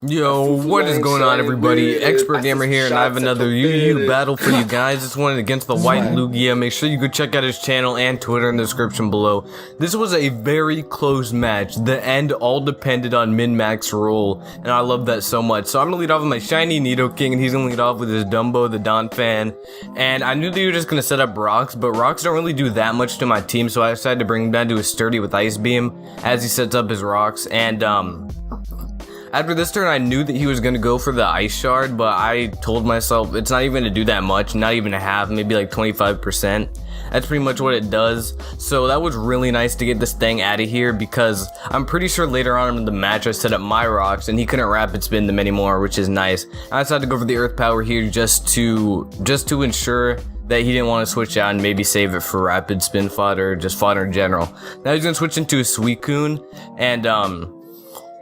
Yo, what is going on, everybody? XpertGamer here, and I have another UU battle for you guys. This one against TheWhiteLugia. Make sure you go check out his channel and Twitter in the description below. This was a very close match. The end all depended on min-max roll, and I love that so much. So I'm gonna lead off with my shiny Nidoking, and he's gonna lead off with his Dumbo, the Donphan. And I knew that you were just gonna set up rocks, but rocks don't really do that much to my team, so I decided to bring him down to a sturdy with Ice Beam as he sets up his rocks. And after this turn, I knew that he was going to go for the Ice Shard, but I told myself it's not even going to do that much, not even a half, maybe like 25%. That's pretty much what it does. So that was really nice to get this thing out of here, because I'm pretty sure later on in the match I set up my rocks and he couldn't rapid spin them anymore, which is nice. I decided to go for the Earth Power here just to ensure that he didn't want to switch out and maybe save it for rapid spin fodder, just fodder in general. Now he's going to switch into a Suicune, and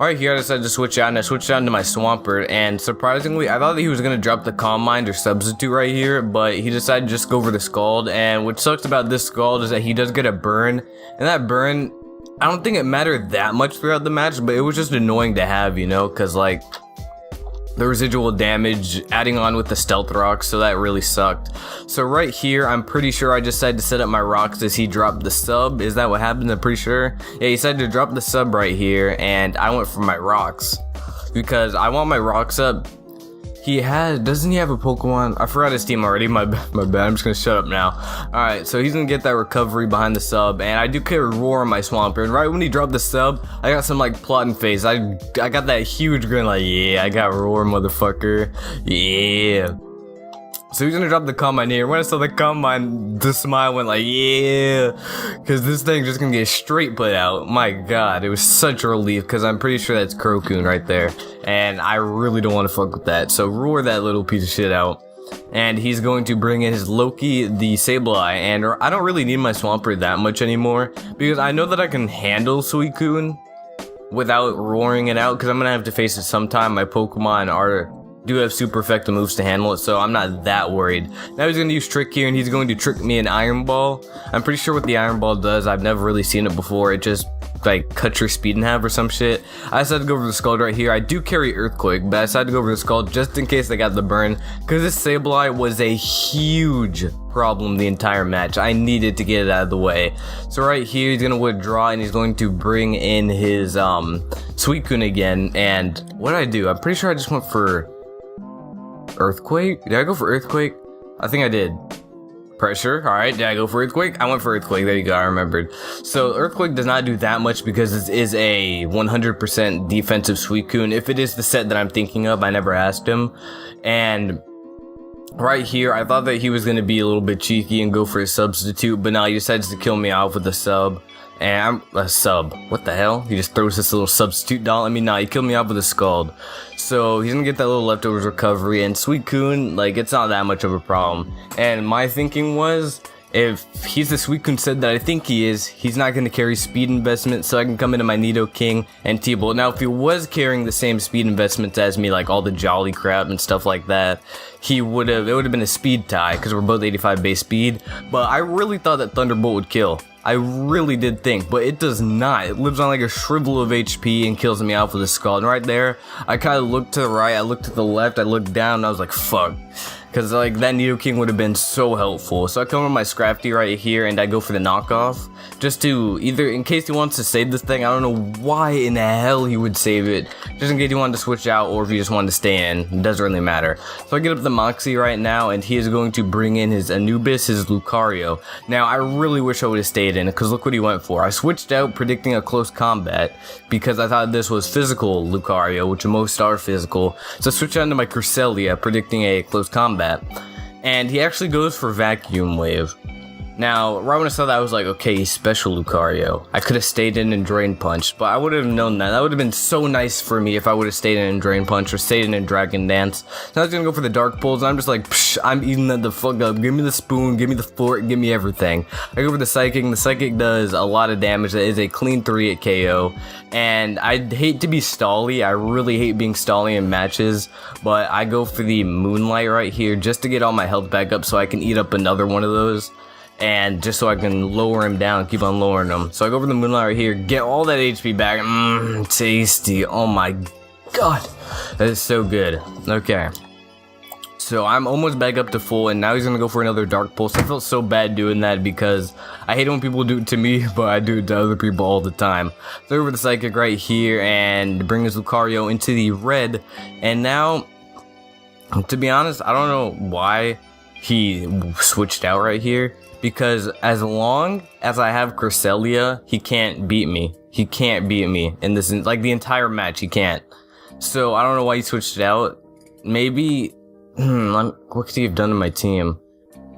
right here I decided to switch out, and I switched out into my Swampert, and surprisingly I thought that he was going to drop the Calm Mind or Substitute right here, but he decided to just go for the Scald. And what sucks about this Scald is that he does get a burn, and that burn, I don't think it mattered that much throughout the match, but it was just annoying to have, you know, because like the residual damage adding on with the Stealth Rocks, so that really sucked. So right here, I'm pretty sure I just decided to set up my rocks as he dropped the sub. Is that what happened? I'm pretty sure. Yeah, he decided to drop the sub right here, and I went for my rocks because I want my rocks up. Doesn't he have a Pokemon? I forgot his team already, my bad, I'm just gonna shut up now. Alright, so he's gonna get that recovery behind the sub, and I do carry Roar on my Swampert, and right when he dropped the sub, I got some like plotting face. I got that huge grin like, yeah, I got Roar, motherfucker, yeah. So he's gonna drop the Calm Mind here. When I saw the Calm Mind, the smile went like, yeah, because this thing just gonna get straight put out. My god, it was such a relief, because I'm pretty sure that's Crocoon right there, and I really don't want to fuck with that. So roar that little piece of shit out, and he's going to bring in his Loki, the sableye, and I don't really need my Swampert that much anymore, because I know that I can handle Suicune without roaring it out, because I'm gonna have to face it sometime. My Pokemon do have super effective moves to handle it, so I'm not that worried. Now he's going to use Trick here, and he's going to trick me in Iron Ball. I'm pretty sure what the Iron Ball does. I've never really seen it before. It just like cuts your speed in half or some shit. I decided to go for the Scald right here. I do carry Earthquake, but I decided to go for the Scald just in case I got the burn, because this Sableye was a huge problem the entire match. I needed to get it out of the way. So right here he's going to withdraw, and he's going to bring in his Suicune again. And what did I do? I'm pretty sure I just went for Earthquake? Did I go for Earthquake? I think I did. Pressure. Alright, did I go for Earthquake? I went for Earthquake. There you go, I remembered. So Earthquake does not do that much because this is a 100% defensive Suicune. If it is the set that I'm thinking of, I never asked him. And right here, I thought that he was going to be a little bit cheeky and go for a Substitute, but now he decides to kill me off with a sub. And I'm a sub. What the hell? He just throws this little Substitute doll at me. Nah, he killed me off with a Scald. So he's gonna get that little leftovers recovery, and Suicune, like, it's not that much of a problem. And my thinking was, if he's the Suicune set that I think he is, he's not going to carry speed investment, so I can come into my Nidoking and T-Bolt. Now, if he was carrying the same speed investments as me, like all the Jolly crap and stuff like that, it would have been a speed tie, because we're both 85 base speed. But I really thought that Thunderbolt would kill. I really did think, but it does not. It lives on like a shrivel of HP and kills me off with a Scald. And right there, I kind of looked to the right, I looked to the left, I looked down, and I was like, fuck. Because like that Nidoking would have been so helpful. So I come with my Scrafty right here, and I go for the knockoff, just to either, in case he wants to save this thing, I don't know why in the hell he would save it, just in case he wanted to switch out, or if he just wanted to stay in. It doesn't really matter. So I get up the Moxie right now, and he is going to bring in his Anubis, his Lucario. Now I really wish I would have stayed in, because look what he went for. I switched out predicting a close combat, because I thought this was physical Lucario, which most are physical. So I switched out into my Cresselia, predicting a close combat. And he actually goes for Vacuum Wave. Now, right when I saw that, I was like, okay, he's special Lucario. I could have stayed in and Drain Punch, but I would have known that. That would have been so nice for me if I would have stayed in and Drain Punch or stayed in and Dragon Dance. Now I was gonna go for the Dark Pulse, and I'm just like, psh, I'm eating that the fuck up. Give me the spoon, give me the fork, give me everything. I go for the Psychic, and the Psychic does a lot of damage. That is a clean 3 at KO. And I'd hate to be stally. I really hate being stally in matches, but I go for the Moonlight right here just to get all my health back up so I can eat up another one of those. and just so I can lower him down, keep on lowering him. So I go for the Moonlight right here, get all that HP back. Tasty. Oh my god. That is so good. Okay. So I'm almost back up to full, and now he's gonna go for another Dark Pulse. I felt so bad doing that because I hate it when people do it to me, but I do it to other people all the time. So over the Psychic right here, and bring his Lucario into the red. And now, to be honest, I don't know why he switched out right here, because as long as I have Cresselia, he can't beat me. He can't beat me in this, like the entire match, he can't. So I don't know why he switched it out. Maybe... what could he have done to my team?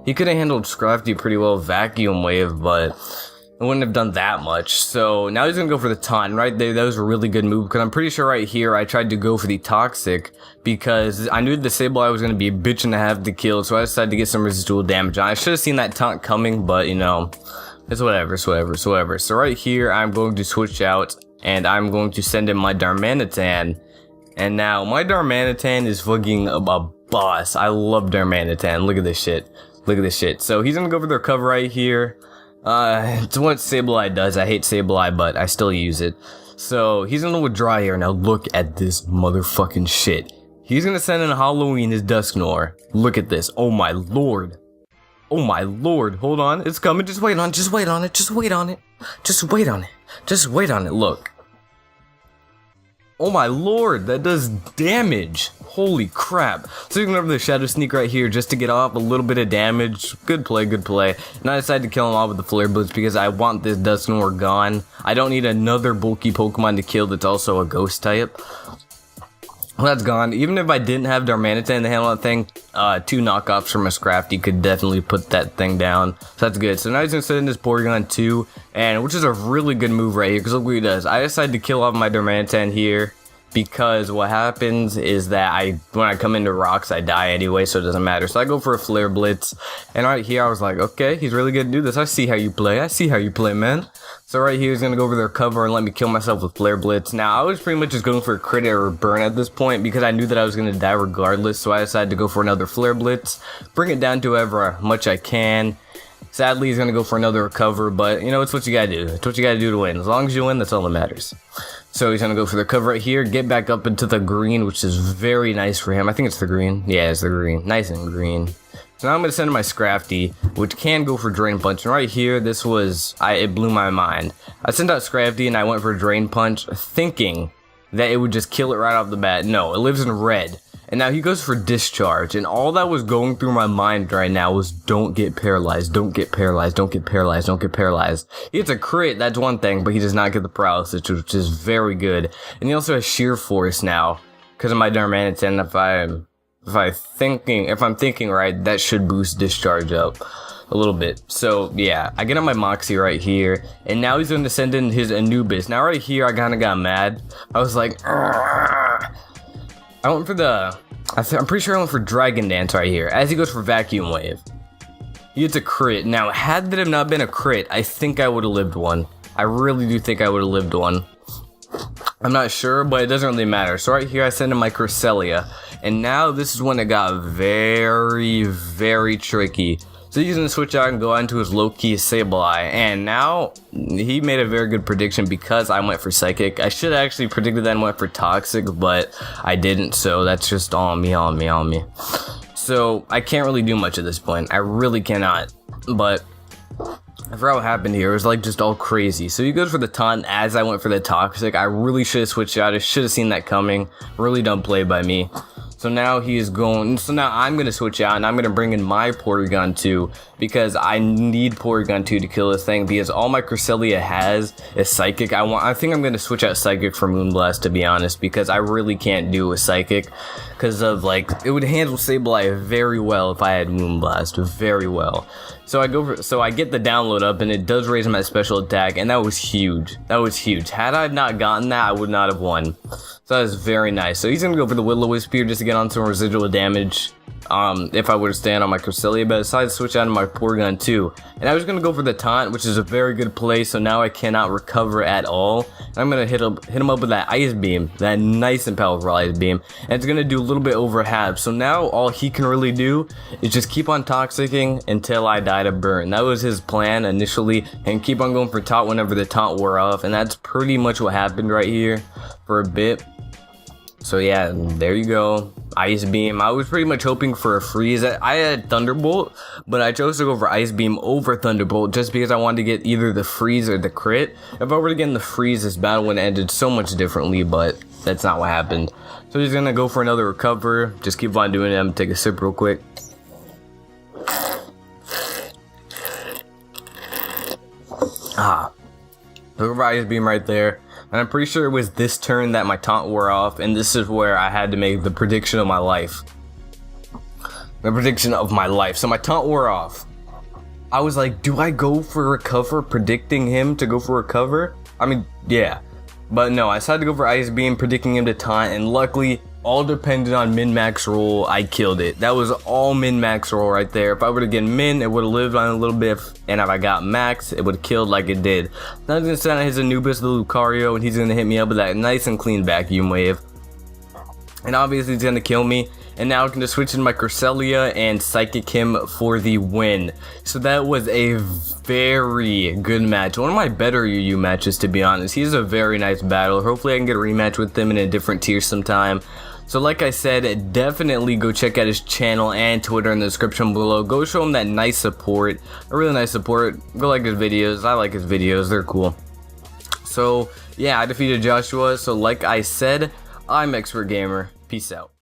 He could have handled Scrafty pretty well, Vacuum Wave, but it wouldn't have done that much. So now he's gonna go for the taunt right there. That was a really good move, because I'm pretty sure right here I tried to go for the Toxic because I knew the Sableye was gonna be a bitch and to have to kill, so I decided to get some residual damage on. I should have seen that taunt coming, but you know, it's whatever, it's whatever, it's whatever. So right here I'm going to switch out, and I'm going to send in my Darmanitan. And now my Darmanitan is fucking a boss. I love Darmanitan. Look at this shit. Look at this shit. So he's gonna go for the recover right here. It's what Sableye does. I hate Sableye, but I still use it. So he's gonna withdraw here. Now look at this motherfucking shit. He's gonna send in Halloween his Dusknoir. Look at this. Oh my lord. Oh my lord. Hold on. It's coming. Just wait on it. Just wait on it. Just wait on it. Just wait on it. Just wait on it. Look. Oh my lord, that does damage. Holy crap. So you can go over the Shadow Sneak right here just to get off a little bit of damage. Good play, good play. And I decided to kill him off with the Flare Blitz because I want this Dusknoir gone. I don't need another bulky Pokemon to kill that's also a ghost type. Well, that's gone. Even if I didn't have Darmanitan to handle that thing, 2 knockoffs from a Scrafty could definitely put that thing down. So that's good. So now he's going to send in his Porygon 2, and which is a really good move right here, because look what he does. I decided to kill off my Darmanitan here, because what happens is that when I come into rocks, I die anyway, so it doesn't matter. So I go for a Flare Blitz, and right here I was like, okay, he's really gonna do this. I see how you play. I see how you play, man. So right here he's gonna go over their cover and let me kill myself with Flare Blitz. Now I was pretty much just going for a crit or a burn at this point because I knew that I was gonna die regardless. So I decided to go for another Flare Blitz, bring it down to however much I can. Sadly, he's gonna go for another recover, but you know, it's what you gotta do. It's what you gotta do to win. As long as you win, that's all that matters. So he's gonna go for the cover right here, get back up into the green, which is very nice for him. I think it's the green. Yeah, it's the green. Nice and green. So now I'm gonna send in my Scrafty, which can go for Drain Punch. And right here, this was, it blew my mind. I sent out Scrafty and I went for Drain Punch, thinking that it would just kill it right off the bat. No, it lives in red. And now he goes for Discharge, and all that was going through my mind right now was don't get paralyzed, don't get paralyzed, don't get paralyzed, don't get paralyzed. He gets a crit, that's one thing, but he does not get the paralysis, which is very good. And he also has Sheer Force now, because of my Darmanitan. If I'm thinking right, that should boost Discharge up a little bit. So yeah, I get on my Moxie right here, and now he's going to send in his Anubis. Now right here, I kind of got mad. I was like, Argh. I went for I'm pretty sure I went for Dragon Dance right here, as he goes for Vacuum Wave. He gets a crit. Now, had that have not been a crit, I think I would have lived one. I really do think I would have lived one. I'm not sure, but it doesn't really matter. So right here, I send in my Cresselia, and now this is when it got very, very tricky. So he's going to switch out and go into his low-key Sableye, and now he made a very good prediction because I went for Psychic. I should have actually predicted that and went for Toxic, but I didn't, so that's just on me. So I can't really do much at this point. I really cannot, but I forgot what happened here. It was like just all crazy. So he goes for the taunt as I went for the Toxic. I really should have switched out. I should have seen that coming. Really dumb play by me. So now he is going, so now I'm going to switch out and I'm going to bring in my Porygon 2 because I need Porygon 2 to kill this thing because all my Cresselia has is Psychic. I think I'm going to switch out Psychic for Moonblast, to be honest, because I really can't do a Psychic because of like, it would handle Sableye very well if I had Moonblast, very well. So I get the download up and it does raise my special attack, and that was huge. That was huge. Had I not gotten that, I would not have won. So that was very nice. So he's gonna go for the Will-O-Wisp here just to get on some residual damage. If I were to stand on my Cresselia, but I decided to switch out of my Porygon 2. And I was going to go for the taunt, which is a very good play, so now I cannot recover at all. And I'm going to hit him up with that Ice Beam, that nice and powerful Ice Beam, and it's going to do a little bit over half. So now all he can really do is just keep on Toxicking until I die to burn. That was his plan initially, and keep on going for taunt whenever the taunt wore off, and that's pretty much what happened right here for a bit. So yeah, there you go. Ice Beam. I was pretty much hoping for a freeze. I had Thunderbolt, but I chose to go for Ice Beam over Thunderbolt just because I wanted to get either the freeze or the crit. If I were to get the freeze, this battle would have ended so much differently, but that's not what happened. So he's gonna go for another recover. Just keep on doing it. I'm gonna take a sip real quick. Look at Ice Beam right there. And I'm pretty sure it was this turn that my taunt wore off, and this is where I had to make the prediction of my life. The prediction of my life. So my taunt wore off. I was like, do I go for recover, predicting him to go for recover? I mean, yeah. But no, I decided to go for Ice Beam, predicting him to taunt, and luckily, all depended on min-max roll, I killed it. That was all min-max roll right there. If I were to get min, it would have lived on a little bit, and if I got max, it would have killed like it did. Now he's gonna send out his Anubis, the Lucario, and he's gonna hit me up with that nice and clean vacuum wave. And obviously he's gonna kill me. And now I can just switch into my Cresselia and Psychic him for the win. So that was a very good match. One of my better UU matches, to be honest. He's a very nice battle. Hopefully I can get a rematch with him in a different tier sometime. So like I said, definitely go check out his channel and Twitter in the description below. Go show him that nice support, a really nice support. Go like his videos. I like his videos. They're cool. So yeah, I defeated Joshua. So like I said, I'm XpertGamer. Peace out.